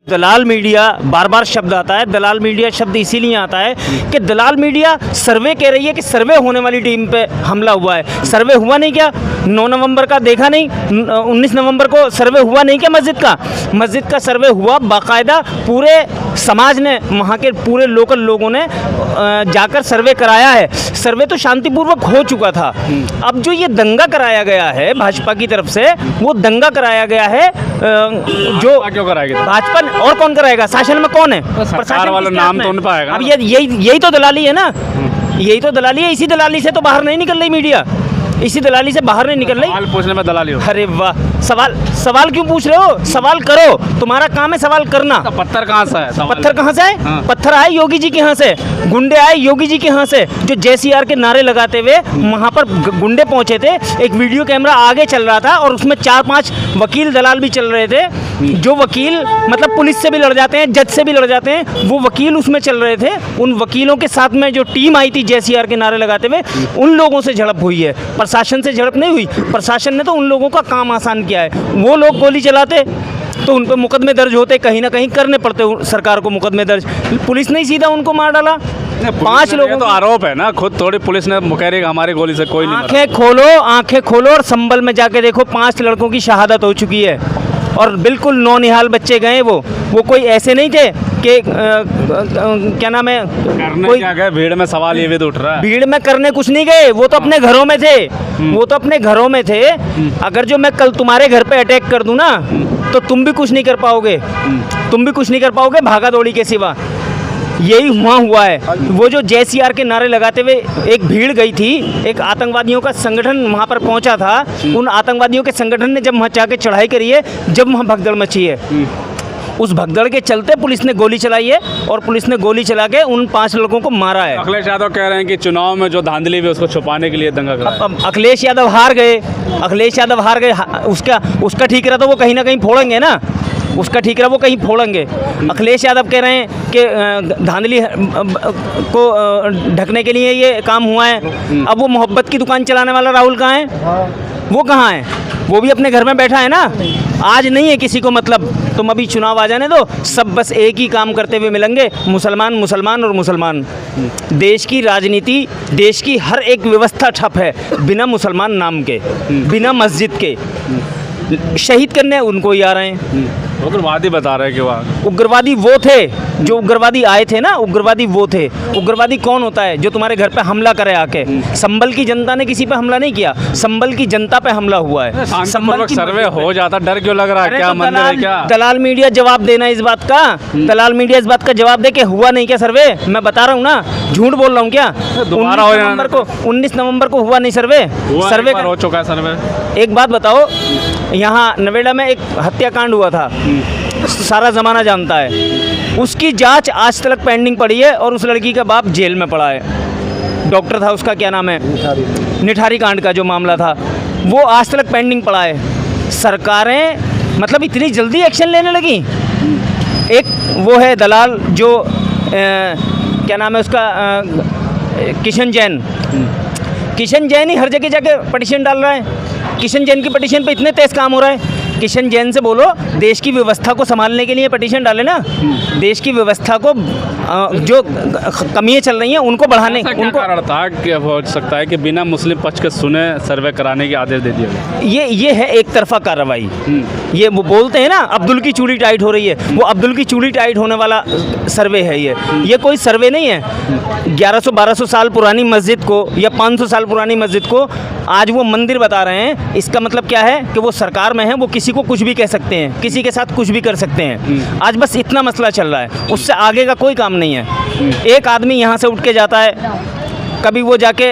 दलाल media बार बार शब्द आता है। दलाल मीडिया शब्द इसीलिए आता है कि दलाल मीडिया सर्वे कह रही है कि सर्वे होने वाली टीम पे हमला हुआ है। सर्वे हुआ नहीं क्या? 9 नवंबर का देखा नहीं? 19 नवंबर को सर्वे हुआ नहीं क्या मस्जिद का सर्वे हुआ। बाकायदा पूरे समाज ने, वहाँ के पूरे लोकल लोगों ने जाकर सर्वे कराया है। सर्वे तो शांतिपूर्वक हो चुका था। अब जो ये दंगा कराया गया है भाजपा की तरफ से, वो दंगा कराया गया है जो क्यों कराएगा भाजपा ने, और कौन कराएगा? शासन में कौन है? सरकार वाला नाम तो उन पर आएगा। अब यही तो दलाली है ना, यही तो दलाली है। इसी दलाली से तो बाहर नहीं निकल रही मीडिया, इसी दलाली से बाहर नहीं निकल रही। सवाल पूछने में दलाली हो। अरे वाह, सवाल क्यों पूछ रहे हो? सवाल करो, तुम्हारा काम है सवाल करना। तो पत्थर कहाँ से है? पत्थर कहाँ से आए? हाँ। पत्थर आए योगी जी के यहाँ से, गुंडे आए योगी जी के यहाँ से, जो JCR के नारे लगाते हुए वहाँ पर गुंडे पहुँचे थे। एक वीडियो कैमरा आगे चल रहा था और उसमें 4-5 वकील दलाल भी चल रहे थे। जो वकील मतलब पुलिस से भी लड़ जाते हैं, जज से भी लड़ जाते हैं, वो वकील उसमें चल रहे थे। उन वकीलों के साथ में जो टीम आई थी JCR के नारे लगाते हुए, उन लोगों से झड़प हुई है। प्रशासन से झड़प नहीं हुई। प्रशासन ने तो उन लोगों का काम आसान किया है। वो लोग गोली चलाते तो उन पर मुकदमे दर्ज होते, कहीं ना कहीं करने पड़ते सरकार को मुकदमे दर्ज। पुलिस ने सीधा उनको मार डाला। 5 लोगों तो आरोप है ना, खुद थोड़ी पुलिस ने कह रही हमारी गोली से कोई नहीं मरा। आंखें खोलो और संभल में जाके देखो, 5 लड़कों की शहादत हो चुकी है और बिल्कुल नौनिहाल बच्चे गए। वो कोई ऐसे नहीं थे कि क्या नाम है, कोई क्या गए भीड़ में? सवाल ये भी तो उठ रहा है। भीड़ में करने कुछ नहीं गए, वो तो अपने घरों में थे। वो तो अपने घरों में थे। अगर जो मैं कल तुम्हारे घर पे अटैक कर दूं ना, तो तुम भी कुछ नहीं कर पाओगे। तुम भी कुछ नहीं कर पाओगे भागा दौड़ी के सिवा। यही हुआ है। वो जो JCR के नारे लगाते हुए एक भीड़ गई थी, एक आतंकवादियों का संगठन वहाँ पर पहुँचा था। उन आतंकवादियों के संगठन ने जब वहाँ जाके चढ़ाई करी है, जब वहाँ भगदड़ मची है, उस भगदड़ के चलते पुलिस ने गोली चलाई है और पुलिस ने गोली चला के उन 5 लोगों को मारा है। अखिलेश यादव कह रहे हैं कि चुनाव में जो धांधली हुई उसको छुपाने के लिए दंगा कराया। अब अखिलेश यादव हार गए। उसका ठीक रहा तो वो कहीं ना कहीं फोड़ेंगे ना, उसका ठीक रहा वो कहीं फोड़ेंगे। अखिलेश यादव कह रहे हैं कि धांधली को ढकने के लिए ये काम हुआ है। अब वो मोहब्बत की दुकान चलाने वाला राहुल कहाँ है? वो कहाँ है? वो भी अपने घर में बैठा है ना। आज नहीं है किसी को मतलब, तुम अभी चुनाव आ जाने दो, सब बस एक ही काम करते हुए मिलेंगे, मुसलमान मुसलमान और मुसलमान। देश की राजनीति, देश की हर एक व्यवस्था ठप है बिना मुसलमान नाम के, बिना मस्जिद के। शहीद करने उनको ही आ रहे हैं। उग्रवादी बता रहे हैं कि वहाँ उग्रवादी वो थे जो उग्रवादी आए थे ना, उग्रवादी वो थे। उग्रवादी कौन होता है? जो तुम्हारे घर पे हमला करे आके। संभल की जनता ने किसी पे हमला नहीं किया, संभल की जनता पे हमला हुआ है। संभल सर्वे हो जाता, डर क्यों लग रहा है? क्या मंदिर है क्या? दलाल मीडिया जवाब देना इस बात का। दलाल मीडिया इस बात का जवाब दे कि हुआ नहीं क्या सर्वे? मैं बता रहा हूँ ना, झूठ बोल रहा हूँ क्या? 19 नवंबर को हुआ नहीं सर्वे। सर्वे हो चुका है सर्वे। एक बात बताओ, यहाँ नवेड़ा में एक हत्याकांड हुआ था, सारा ज़माना जानता है। उसकी जांच आज तक पेंडिंग पड़ी है और उस लड़की का बाप जेल में पड़ा है। डॉक्टर था उसका, क्या नाम है, निठारी कांड का जो मामला था, वो आज तक पेंडिंग पड़ा है। सरकारें मतलब इतनी जल्दी एक्शन लेने लगी। एक वो है दलाल जो क्या नाम है उसका, किशन जैन ही हर जगह जाके पटिशन डाल रहा है। किशन जैन की पटिशन पे इतने तेज काम हो रहा है। किशन जैन से बोलो देश की व्यवस्था को संभालने के लिए पटिशन डाले ना, देश की व्यवस्था को जो कमियां चल रही हैं उनको बढ़ाने। उनको कारण था कि हो सकता है कि बिना मुस्लिम पक्ष के सुने सर्वे कराने के आदेश दे दिया गया। ये है एक तरफा कार्रवाई। ये वो बोलते हैं ना अब्दुल की चूड़ी टाइट हो रही है, वो अब्दुल की चूड़ी टाइट होने वाला सर्वे है ये कोई सर्वे नहीं है। 1100-1200 साल पुरानी मस्जिद को या 500 साल पुरानी मस्जिद को आज वो मंदिर बता रहे हैं। इसका मतलब क्या है कि वो सरकार में है, वो किसी को कुछ भी कह सकते हैं, किसी के साथ कुछ भी कर सकते हैं। आज बस इतना मसला चल रहा है, उससे आगे का कोई काम नहीं है। एक आदमी यहाँ से उठ के जाता है, कभी वो जाके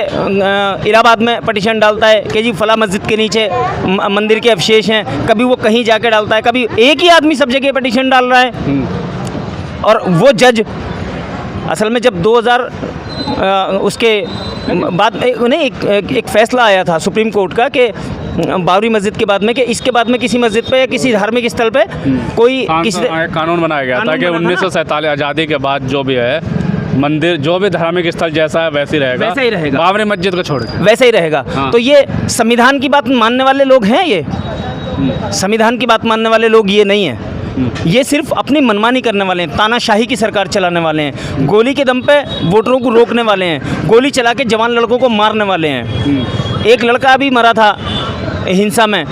इलाहाबाद में पटिशन डालता है कि जी फला मस्जिद के नीचे मंदिर के अवशेष हैं, कभी वो कहीं जाके डालता है, कभी एक ही आदमी सब जगह पटिशन डाल रहा है। और वो जज असल में जब 2000 उसके बाद नहीं एक फैसला आया था सुप्रीम कोर्ट का कि बाबरी मस्जिद के बाद में, कि इसके बाद में किसी मस्जिद पे या किसी धार्मिक स्थल पे कोई कानून बनाया गया था कि 1947 आज़ादी के बाद जो भी है मंदिर, जो भी धार्मिक स्थल जैसा है वैसे ही रहेगा। बाबरी मस्जिद को छोड़ के वैसे ही रहेगा। तो ये संविधान की बात मानने वाले लोग हैं, ये संविधान की बात मानने वाले लोग ये नहीं है। ये सिर्फ अपनी मनमानी करने वाले हैं, तानाशाही की सरकार चलाने वाले हैं, गोली के दम पे वोटरों को रोकने वाले हैं, गोली चला के जवान लड़कों को मारने वाले हैं। एक लड़का अभी मरा था हिंसा में,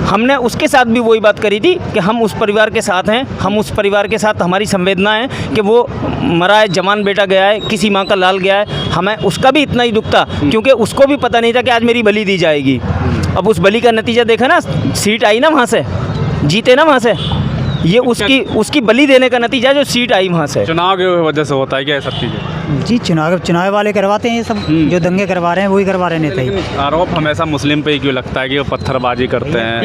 हमने उसके साथ भी वही बात करी थी कि हम उस परिवार के साथ हैं, हम उस परिवार के साथ हमारी संवेदना है कि वो मरा है, जवान बेटा गया है, किसी माँ का लाल गया है। हमें उसका भी इतना ही दुख था क्योंकि उसको भी पता नहीं था कि आज मेरी बलि दी जाएगी। अब उस बलि का नतीजा देखा ना, सीट आई ना वहाँ से, जीते ना वहाँ से, ये उसकी बलि देने का नतीजा जो सीट आई वहाँ से। चुनाव की वजह से होता है क्या ये सब चीज़ें? जी चुनाव वाले करवाते हैं ये सब, जो दंगे करवा रहे हैं वही करवा रहे नेता ही। आरोप हमेशा मुस्लिम पे ही क्यों लगता है कि वो पत्थरबाजी करते हैं?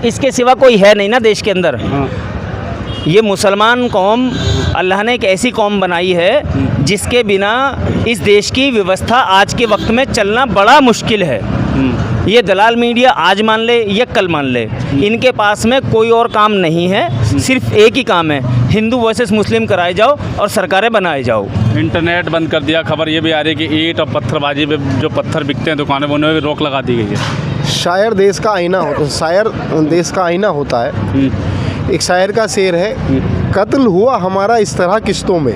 इसके सिवा कोई है नहीं ना देश के अंदर। ये मुसलमान कौम, अल्लाह ने एक ऐसी कौम बनाई है जिसके बिना इस देश की व्यवस्था आज के वक्त में चलना बड़ा मुश्किल है। ये दलाल मीडिया आज मान ले या कल मान ले, इनके पास में कोई और काम नहीं है, सिर्फ एक ही काम है, हिंदू वर्सेस मुस्लिम कराए जाओ और सरकारें बनाए जाओ। इंटरनेट बंद कर दिया, खबर ये भी आ रही है कि ईंट और पत्थरबाजी पे जो पत्थर बिकते हैं दुकानों में, उन्हें भी रोक लगा दी गई है। शायर देश का आईना होता है। एक शायर का शेर है, कत्ल हुआ हमारा इस तरह किस्तों में,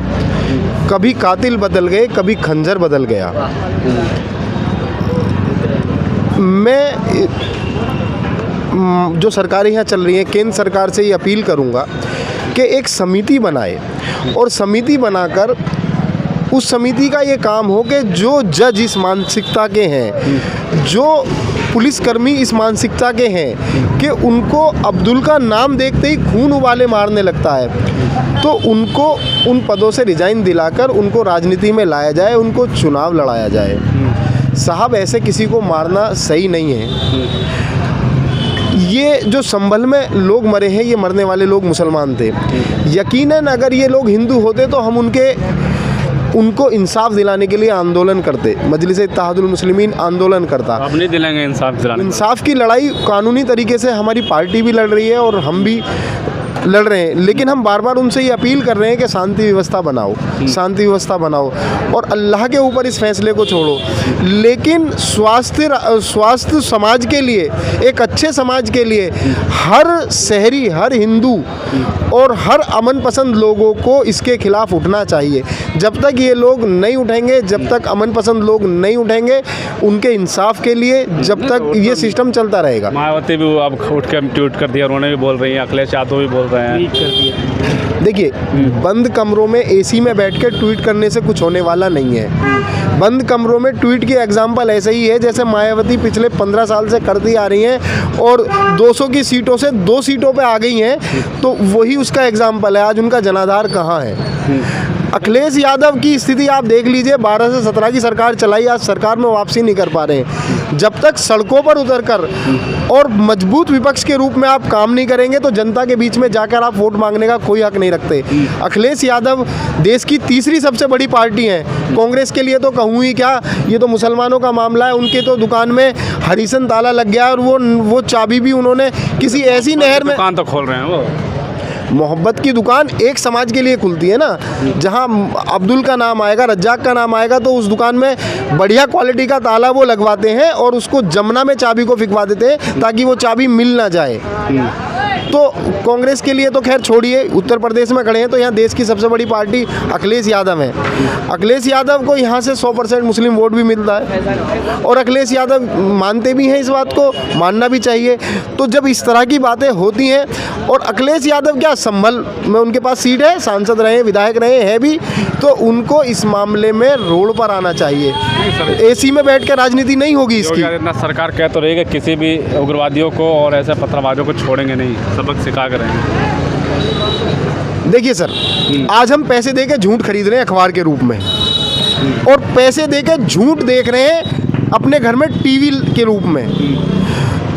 कभी कातिल बदल गए, कभी खंजर बदल गया। मैं जो सरकारें यहाँ चल रही हैं, केंद्र सरकार से ये अपील करूँगा कि एक समिति बनाए और समिति बनाकर उस समिति का ये काम हो कि जो जज इस मानसिकता के हैं, जो पुलिसकर्मी इस मानसिकता के हैं कि उनको अब्दुल का नाम देखते ही खून उबाले मारने लगता है, तो उनको उन पदों से रिजाइन दिलाकर उनको राजनीति में लाया जाए, उनको चुनाव लड़ाया जाए। साहब ऐसे किसी को मारना सही नहीं है। ये जो संभल में लोग मरे हैं, ये मरने वाले लोग मुसलमान थे। यकीनन अगर ये लोग हिंदू होते तो हम उनको इंसाफ दिलाने के लिए आंदोलन करते, मजलिस इत्तेहादुल मुस्लिमीन आंदोलन करता। अब नहीं दिलाएंगे इंसाफ दिलाने? इंसाफ की लड़ाई कानूनी तरीके से हमारी पार्टी भी लड़ रही है और हम भी लड़ रहे हैं, लेकिन हम बार बार उनसे ये अपील कर रहे हैं कि शांति व्यवस्था बनाओ, शांति व्यवस्था बनाओ और अल्लाह के ऊपर इस फैसले को छोड़ो। लेकिन स्वास्थ्य समाज के लिए, एक अच्छे समाज के लिए हर शहरी, हर हिंदू और हर अमन पसंद लोगों को इसके खिलाफ उठना चाहिए। जब तक ये लोग नहीं उठेंगे, जब तक अमन पसंद लोग नहीं उठेंगे उनके इंसाफ के लिए, जब तक ये सिस्टम चलता रहेगा। मायावती भी अब उठ के ट्वीट कर दिया, उन्होंने भी बोल रही हैं, अखिलेश यादव भी बोल रहे हैं। देखिए, बंद कमरों में एसी में बैठ के ट्वीट करने से कुछ होने वाला नहीं है। बंद कमरों में ट्वीट की एग्जाम्पल ऐसे ही है जैसे मायावती पिछले 15 साल से करती आ रही हैं और 200 की सीटों से 2 सीटों पे आ गई हैं, तो वही उसका एग्जाम्पल है। आज उनका जनाधार कहाँ है? अखिलेश यादव की स्थिति आप देख लीजिए, 12 से 17 की सरकार चलाई, आज सरकार में वापसी नहीं कर पा रहे हैं। जब तक सड़कों पर उतरकर और मजबूत विपक्ष के रूप में आप काम नहीं करेंगे तो जनता के बीच में जाकर आप वोट मांगने का कोई हक नहीं रखते। अखिलेश यादव देश की तीसरी सबसे बड़ी पार्टी है। कांग्रेस के लिए तो कहूँ ही क्या, ये तो मुसलमानों का मामला है। उनके तो दुकान में हरीसन ताला लग गया और वो चाबी भी उन्होंने किसी ऐसी नहर में, दुकान तो खोल रहे हैं वो, मोहब्बत की दुकान एक समाज के लिए खुलती है ना, जहां अब्दुल का नाम आएगा, रज्जाक का नाम आएगा, तो उस दुकान में बढ़िया क्वालिटी का ताला वो लगवाते हैं और उसको जमुना में चाबी को फिकवा देते हैं ताकि वो चाबी मिल ना जाए। तो कांग्रेस के लिए तो खैर छोड़िए, उत्तर प्रदेश में खड़े हैं तो यहाँ देश की सबसे बड़ी पार्टी अखिलेश यादव है। अखिलेश यादव को यहाँ से 100% मुस्लिम वोट भी मिलता है और अखिलेश यादव मानते भी हैं, इस बात को मानना भी चाहिए। तो जब इस तरह की बातें होती हैं, और अखिलेश यादव क्या संभल में उनके पास सीट है, सांसद रहे, विधायक रहे हैं भी, तो उनको इस मामले में रोड पर आना चाहिए। एसी में बैठ कर राजनीति नहीं होगी इसकी। इतना सरकार कह तो रही है कि किसी भी उग्रवादियों को और ऐसे पत्थरबाजों को छोड़ेंगे नहीं, सबक सिखा कर रहेंगे। देखिए सर, आज हम पैसे देके झूठ खरीद रहे हैं अखबार के रूप में, और पैसे देके झूठ देख रहे हैं अपने घर में टीवी के रूप में।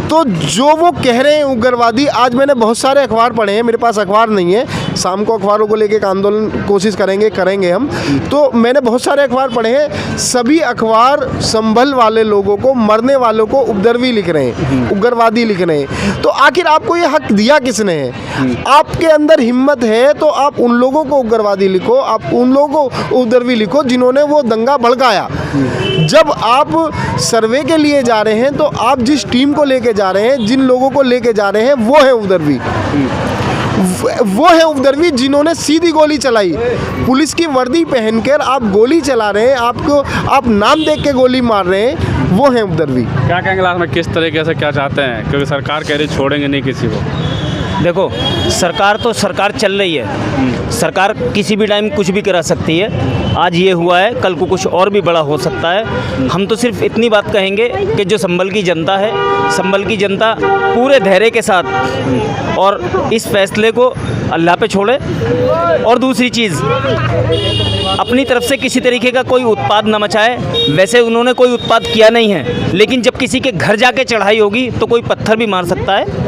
तो जो वो कह रहे हैं उग्रवादी, आज मैंने बहुत सारे अखबार पढ़े हैं, मेरे पास अखबार नहीं है, शाम को अखबारों को लेके एक आंदोलन कोशिश करेंगे हम। तो मैंने बहुत सारे अखबार पढ़े हैं, सभी अखबार संभल वाले लोगों को, मरने वालों को उपद्रवी लिख रहे हैं, उग्रवादी लिख रहे हैं। तो आखिर आपको ये हक दिया किसने है? आपके अंदर हिम्मत है तो आप उन लोगों को उग्रवादी लिखो, आप उन लोगों को उपद्रवी लिखो जिन्होंने वो दंगा भड़काया। जब आप सर्वे के लिए जा रहे हैं तो आप जिस टीम को लेके जा रहे हैं, जिन लोगों को लेके जा रहे हैं, वो है उपद्रवी। वो है उपद्रवी जिन्होंने सीधी गोली चलाई। पुलिस की वर्दी पहनकर आप गोली चला रहे हैं, आप नाम देख के गोली मार रहे हैं, वो है उपद्रवी। क्या कहेंगे लास्ट में, किस तरीके से क्या चाहते हैं, क्योंकि सरकार कह रही छोड़ेंगे नहीं किसी को। देखो, सरकार तो सरकार चल रही है, सरकार किसी भी टाइम कुछ भी करा सकती है। आज ये हुआ है, कल को कुछ और भी बड़ा हो सकता है। हम तो सिर्फ इतनी बात कहेंगे कि जो संभल की जनता है, संभल की जनता पूरे धैर्य के साथ और इस फैसले को अल्लाह पे छोड़े। और दूसरी चीज़, अपनी तरफ से किसी तरीके का कोई उत्पाद न मचाए। वैसे उन्होंने कोई उत्पाद किया नहीं है, लेकिन जब किसी के घर जाके चढ़ाई होगी तो कोई पत्थर भी मार सकता है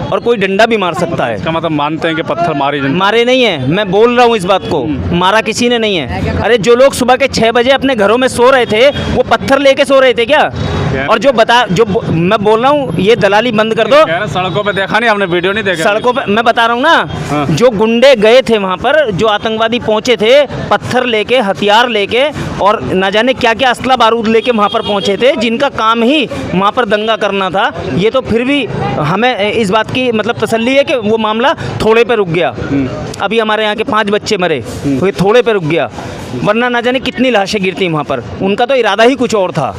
और कोई डंडा भी मार सकता है। इसका मतलब मानते हैं कि पत्थर मारे नहीं है, मैं बोल रहा हूँ इस बात को, मारा किसी ने नहीं है। अरे जो लोग सुबह के 6 बजे अपने घरों में सो रहे थे, वो पत्थर लेके सो रहे थे क्या? और मैं बोल रहा हूँ, ये दलाली बंद कर दो। सड़कों पे देखा नहीं, हमने वीडियो नहीं देखा। सड़कों पे मैं बता रहा हूँ ना, जो गुंडे गए थे वहाँ पर, जो आतंकवादी पहुँचे थे पत्थर लेके, हथियार लेके और ना जाने क्या क्या असला बारूद लेके वहाँ पर पहुँचे थे, जिनका काम ही वहाँ पर दंगा करना था। ये तो फिर भी हमें इस बात की मतलब तसल्ली है कि वो मामला थोड़े पे रुक गया। अभी हमारे यहाँ के 5 बच्चे मरे, तो ये थोड़े पे रुक गया, वरना ना जाने कितनी लाशें गिरती वहाँ पर। उनका तो इरादा ही कुछ और था,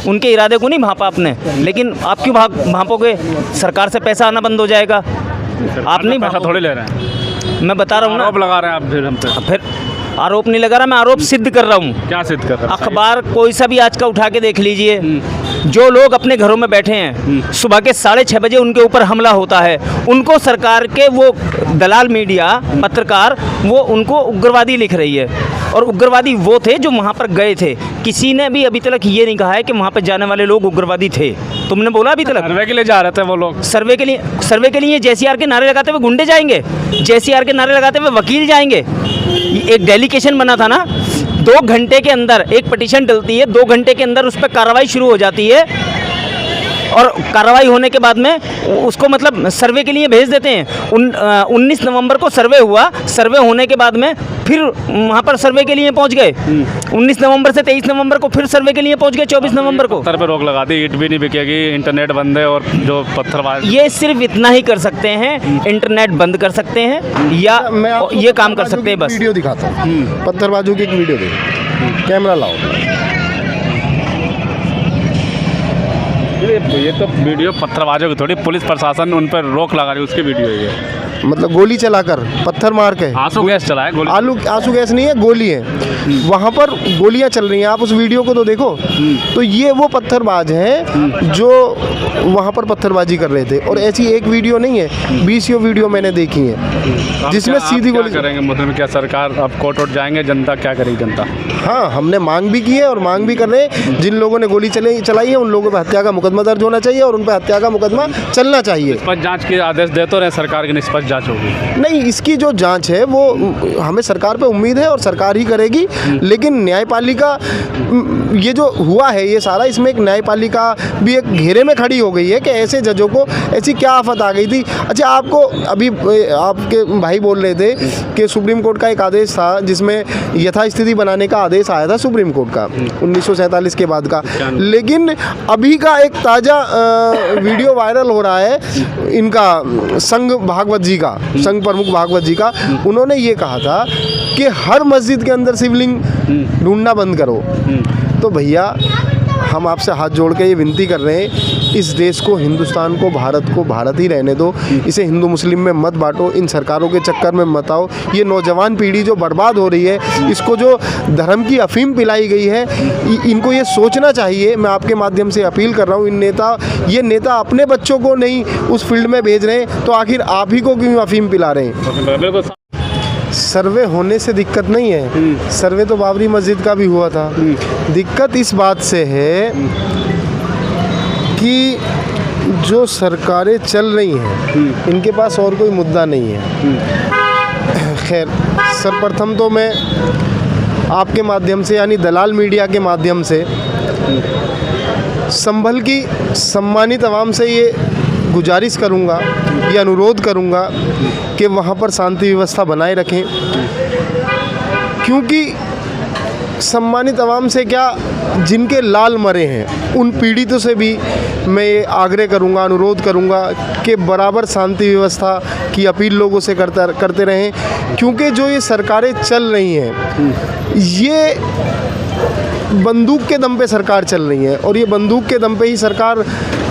उनके इरादे को नहीं भांपा आपने। लेकिन आप क्यों भांपोगे? सरकार से पैसा आना बंद हो जाएगा। आप नहीं पैसा थोड़ी ले रहे हैं, मैं बता रहा हूँ ना। आरोप लगा रहे हैं आप फिर हम पे। फिर आरोप नहीं लगा रहा, मैं आरोप सिद्ध कर रहा हूँ। क्या सिद्ध कर रहे हैं? अखबार कोई सा भी आज का उठा के देख लीजिए, जो लोग अपने घरों में बैठे हैं, सुबह के 6:30 बजे उनके ऊपर हमला होता है, उनको सरकार के वो दलाल मीडिया पत्रकार वो उनको उग्रवादी लिख रही है। और उग्रवादी वो थे जो वहाँ पर गए थे। किसी ने भी अभी तक ये नहीं कहा है कि वहाँ पर जाने वाले लोग उग्रवादी थे। तुमने बोला अभी तक? सर्वे के लिए जा रहे थे वो लोग। सर्वे के लिए JCR के नारे लगाते हुए गुंडे जाएंगे, JCR के नारे लगाते हुए वकील जाएंगे। एक डेलीगेशन बना था ना, 2 घंटे के अंदर एक पिटीशन डलती है, 2 घंटे के अंदर उस पर कार्रवाई शुरू हो जाती है और कार्रवाई होने के बाद में उसको मतलब सर्वे के लिए भेज देते हैं। 19 नवंबर को सर्वे हुआ, सर्वे होने के बाद में फिर वहाँ पर सर्वे के लिए पहुँच गए। 19 नवंबर से 23 नवंबर को फिर सर्वे के लिए पहुँच गए, 24 नवंबर को। पत्थर पे रोक लगा दी, ईंट भी नहीं बिकेगी, इंटरनेट बंद है और जो पत्थरबाज। ये सिर्फ इतना ही कर सकते हैं, इंटरनेट बंद कर सकते हैं या ये काम कर सकते हैं। बस वीडियो दिखाता हूँ, पत्थरबाजों की एक वीडियो दे, कैमरा लाओ। ये तो वीडियो पत्थरबाजों की थोड़ी, पुलिस प्रशासन उन पर रोक लगा रही है, उसकी वीडियो है ये। मतलब गोली चलाकर, पत्थर मार के, आंसू गैस चलाया, गोली आंसू गैस नहीं है, गोली है। वहाँ पर गोलियाँ चल रही हैं, आप उस वीडियो को तो देखो। तो ये वो पत्थरबाज हैं जो वहाँ पर पत्थरबाजी कर रहे थे। और ऐसी एक वीडियो नहीं है, 20 वीडियो मैंने देखी है जिसमें सीधी गोली करेंगे। मतलब क्या सरकार अब कोर्ट वोट जाएंगे, जनता क्या करेगी? जनता, हाँ, हमने मांग भी की है और मांग भी कर रहे हैं। जिन लोगों ने गोली चलाई है उन लोगों पर हत्या का मुकदमा दर्ज होना चाहिए और उन पर हत्या का मुकदमा चलना चाहिए। निष्पक्ष जांच के आदेश देते रहे, सरकार की निष्पक्ष जांच होगी। नहीं, इसकी जो जांच है वो हमें सरकार पे उम्मीद है और सरकार ही करेगी। लेकिन न्यायपालिका, ये जो हुआ है ये सारा, इसमें एक न्यायपालिका भी एक घेरे में खड़ी हो गई है कि ऐसे जजों को ऐसी क्या आफत आ गई थी। अच्छा, आपको अभी आपके भाई बोल रहे थे कि सुप्रीम कोर्ट का एक आदेश था जिसमें यथास्थिति बनाने का आदेश आया था सुप्रीम कोर्ट का 1947 के बाद का। लेकिन अभी का एक ताज़ा वीडियो वायरल हो रहा है इनका संघ भागवत जी का, संघ प्रमुख भागवत जी का। उन्होंने ये कहा था कि हर मस्जिद के अंदर शिवलिंग ढूंढना बंद करो। तो भैया, हम आपसे हाथ जोड़ के ये विनती कर रहे हैं, इस देश को, हिंदुस्तान को, भारत ही रहने दो। इसे हिंदू मुस्लिम में मत बांटो, इन सरकारों के चक्कर में मत आओ। ये नौजवान पीढ़ी जो बर्बाद हो रही है, इसको जो धर्म की अफीम पिलाई गई है, इनको ये सोचना चाहिए। मैं आपके माध्यम से अपील कर रहा हूँ, ये नेता अपने बच्चों को नहीं उस फील्ड में भेज रहे हैं, तो आखिर आप ही को क्यों अफीम पिला रहे हैं? सर्वे होने से दिक्कत नहीं है, सर्वे तो बाबरी मस्जिद का भी हुआ था। दिक्कत इस बात से है कि जो सरकारें चल रही हैं, इनके पास और कोई मुद्दा नहीं है। खैर, सर्वप्रथम तो मैं आपके माध्यम से, यानी दलाल मीडिया के माध्यम से, संभल की सम्मानित आवाम से ये गुजारिश करूँगा, ये अनुरोध करूँगा कि वहाँ पर शांति व्यवस्था बनाए रखें। क्योंकि सम्मानित आवाम से क्या, जिनके लाल मरे हैं उन पीड़ितों से भी मैं ये आग्रह करूँगा, अनुरोध करूँगा कि बराबर शांति व्यवस्था की अपील लोगों से करते रहें, क्योंकि जो ये सरकारें चल रही हैं ये बंदूक के दम पे सरकार चल रही है, और ये बंदूक के दम पे ही सरकार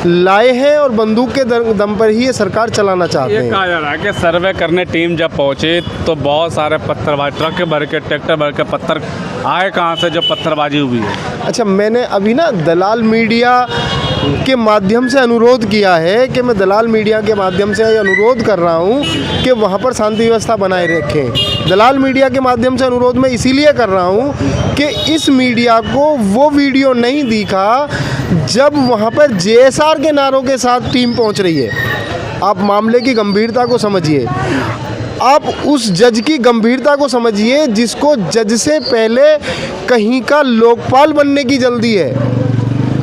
लाए हैं और बंदूक के दम पर ही ये सरकार चलाना चाहते ये हैं। कहा जा रहा है कि सर्वे करने टीम जब पहुंचे तो बहुत सारे पत्थरबाजी, ट्रक भर के, ट्रैक्टर भर के पत्थर आए कहाँ से जो पत्थरबाजी हुई है? अच्छा, मैंने अभी ना दलाल मीडिया के माध्यम से अनुरोध किया है कि मैं दलाल मीडिया के माध्यम से अनुरोध कर रहा हूँ कि वहाँ पर शांति व्यवस्था बनाए रखें। दलाल मीडिया के माध्यम से अनुरोध मैं इसीलिए कर रहा हूँ कि इस मीडिया को वो वीडियो नहीं दिखा जब वहाँ पर JSR के नारों के साथ टीम पहुँच रही है। आप मामले की गंभीरता को समझिए, आप उस जज की गंभीरता को समझिए जिसको जज से पहले कहीं का लोकपाल बनने की जल्दी है,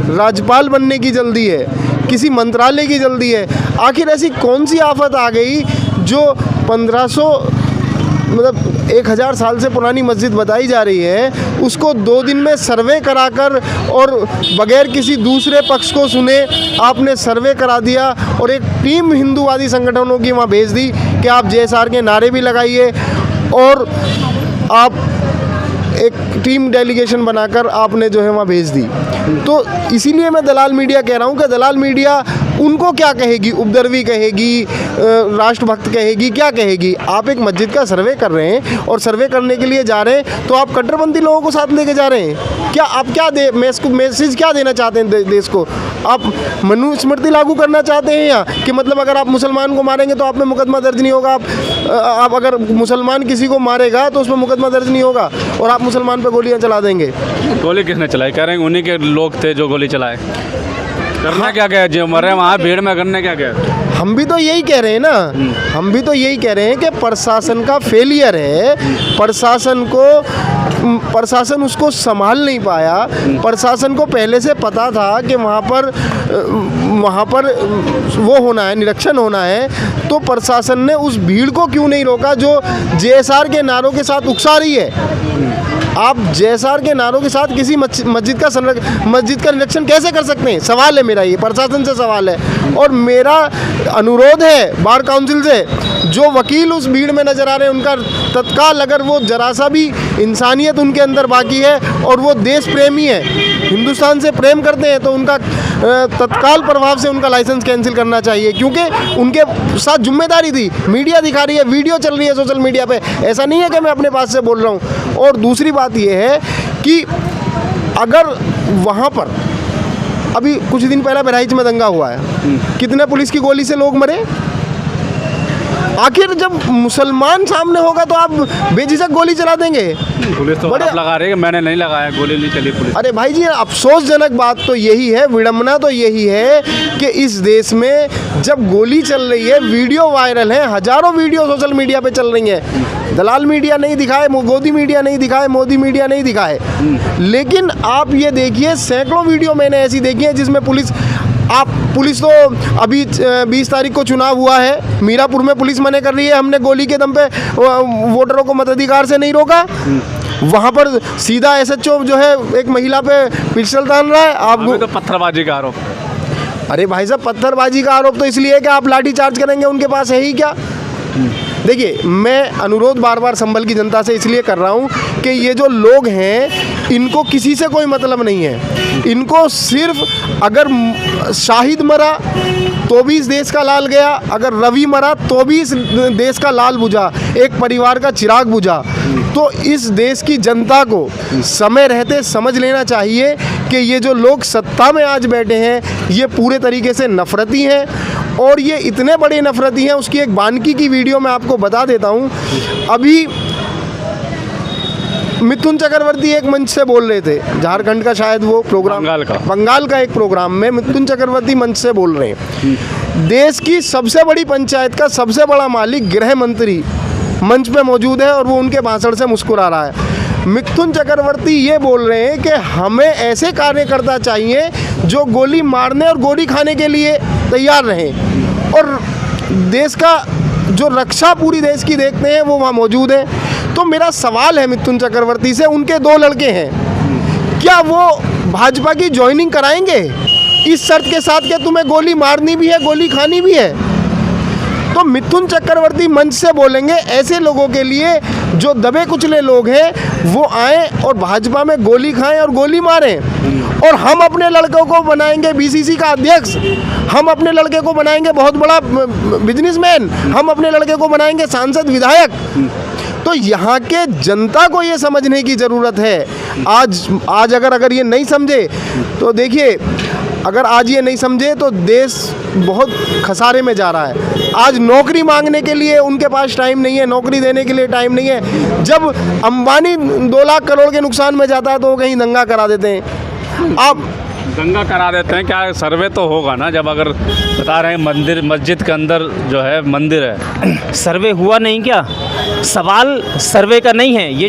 राज्यपाल बनने की जल्दी है, किसी मंत्रालय की जल्दी है। आखिर ऐसी कौन सी आफत आ गई जो 1500 मतलब 1000 साल से पुरानी मस्जिद बताई जा रही है, उसको 2 दिन में सर्वे कराकर और बगैर किसी दूसरे पक्ष को सुने आपने सर्वे करा दिया और एक टीम हिंदूवादी संगठनों की वहाँ भेज दी कि आप JSR के नारे भी लगाइए, और आप एक टीम डेलीगेशन बनाकर आपने जो है वहाँ भेज दी। तो इसीलिए मैं दलाल मीडिया कह रहा हूँ कि दलाल मीडिया उनको क्या कहेगी, उपद्रवी कहेगी, राष्ट्रभक्त कहेगी, क्या कहेगी? आप एक मस्जिद का सर्वे कर रहे हैं और सर्वे करने के लिए जा रहे हैं तो आप कट्टरपंथी लोगों को साथ लेके जा रहे हैं क्या? आप क्या मैसेज क्या देना चाहते हैं देश को? आप मनुस्मृति लागू करना चाहते हैं या कि मतलब अगर आप मुसलमान को मारेंगे तो आप में मुकदमा दर्ज नहीं होगा, आप अगर मुसलमान किसी को मारेगा तो उसमें मुकदमा दर्ज नहीं होगा और आप मुसलमान पर गोलियां चला देंगे? गोली किसने चलाई? कह रहे हैं उन्हीं के लोग थे जो गोली चलाए। करना क्या गया? जो मरे वहाँ भीड़ में करने क्या गया? हम भी तो यही कह रहे हैं ना, हम भी तो यही कह रहे हैं कि प्रशासन का फेलियर है, प्रशासन उसको संभाल नहीं पाया। प्रशासन को पहले से पता था कि वहाँ पर वो होना है, निरीक्षण होना है, तो प्रशासन ने उस भीड़ को क्यों नहीं रोका जो JSR के नारों के साथ उकसा रही है? आप JSR के नारों के साथ किसी मस्जिद का निरीक्षण कैसे कर सकते हैं? सवाल है मेरा, ये प्रशासन से सवाल है। और मेरा अनुरोध है बार काउंसिल से, जो वकील उस भीड़ में नज़र आ रहे हैं उनका तत्काल, अगर वो जरा सा भी इंसानियत उनके अंदर बाकी है और वो देश प्रेमी है, हिंदुस्तान से प्रेम करते हैं, तो उनका तत्काल प्रभाव से उनका लाइसेंस कैंसिल करना चाहिए, क्योंकि उनके साथ जिम्मेदारी थी। मीडिया दिखा रही है, वीडियो चल रही है सोशल मीडिया पे, ऐसा नहीं है कि मैं अपने पास से बोल रहा हूँ। और दूसरी बात ये है कि अगर वहाँ पर अभी कुछ दिन पहले बहराइच में दंगा हुआ है, कितने पुलिस की गोली से लोग मरे? आखिर जब मुसलमान सामने होगा तो आप बेझिझक गोली चला देंगे? पुलिस तो आरोप लगा रही है, मैंने नहीं लगाया, गोली नहीं चली पुलिस। अरे भाई जी, अफसोसजनक बात तो यही है, विडंबना तो यही है कि इस देश में जब गोली चल रही है, वीडियो वायरल है, हजारों वीडियो सोशल मीडिया पे चल रही हैं, दलाल मीडिया नहीं दिखाए, गोदी मीडिया नहीं दिखाए, मोदी मीडिया नहीं दिखाए, लेकिन आप ये देखिए सैकड़ों वीडियो मैंने ऐसी देखी है जिसमें पुलिस तो अभी 20 तारीख को चुनाव हुआ है, मीरापुर में पुलिस मना कर रही है, हमने गोली के दम पे वोटरों को मताधिकार से नहीं रोका। वहाँ पर सीधा SHO जो है एक महिला पे पिस्टल तान रहा है। आप तो पत्थरबाजी का आरोप। अरे भाई साहब, पत्थरबाजी का आरोप तो इसलिए है कि आप लाठी चार्ज करेंगे, उनके पास है ही क्या? देखिए, मैं अनुरोध बार बार संभल की जनता से इसलिए कर रहा हूँ कि ये जो लोग हैं इनको किसी से कोई मतलब नहीं है। इनको सिर्फ अगर शाहिद मरा तो भी इस देश का लाल गया, अगर रवि मरा तो भी इस देश का लाल बुझा, एक परिवार का चिराग बुझा। तो इस देश की जनता को समय रहते समझ लेना चाहिए कि ये जो लोग सत्ता में आज बैठे हैं ये पूरे तरीके से नफरती हैं, और ये इतने बड़े नफरती हैं। उसकी एक बानकी की वीडियो मैं आपको बता देता हूँ। अभी मिथुन चक्रवर्ती एक मंच से बोल रहे थे, झारखंड का शायद वो प्रोग्राम, बंगाल का एक प्रोग्राम में मिथुन चक्रवर्ती मंच से बोल रहे हैं। देश की सबसे बड़ी पंचायत का सबसे बड़ा मालिक गृह मंत्री मंच पे मौजूद है और वो उनके भाषण से मुस्कुरा रहा है। मिथुन चक्रवर्ती ये बोल रहे हैं कि हमें ऐसे कार्यकर्ता चाहिए जो गोली मारने और गोली खाने के लिए तैयार रहें, और देश का जो रक्षा पूरी देश की देखते हैं वो वहाँ मौजूद है। तो मेरा सवाल है मिथुन चक्रवर्ती से, उनके 2 लड़के हैं, क्या वो भाजपा की ज्वाइनिंग कराएंगे? इस शर्त के साथ कि तुम्हें गोली मारनी भी है, गोली खानी भी है। तो मिथुन चक्रवर्ती मंच से बोलेंगे ऐसे लोगों के लिए जो दबे कुचले लोग हैं वो आए और भाजपा में गोली खाएं और गोली मारें। और हम अपने लड़कों को बनाएंगे बीसीसी का अध्यक्ष, हम अपने लड़के को बनाएंगे बहुत बड़ा बिजनेसमैन, हम अपने लड़के को बनाएंगे सांसद विधायक। तो यहाँ के जनता को ये समझने की ज़रूरत है। आज अगर ये नहीं समझे तो देखिए, अगर आज ये नहीं समझे तो देश बहुत खसारे में जा रहा है। आज नौकरी मांगने के लिए उनके पास टाइम नहीं है, नौकरी देने के लिए टाइम नहीं है। जब अंबानी 2 लाख करोड़ के नुकसान में जाता है तो वो कहीं दंगा करा देते हैं। आप दंगा करा देते हैं क्या? सर्वे तो होगा ना, जब अगर बता रहे हैं मंदिर मस्जिद के अंदर जो है मंदिर है। सर्वे हुआ नहीं क्या? सवाल सर्वे का नहीं है, ये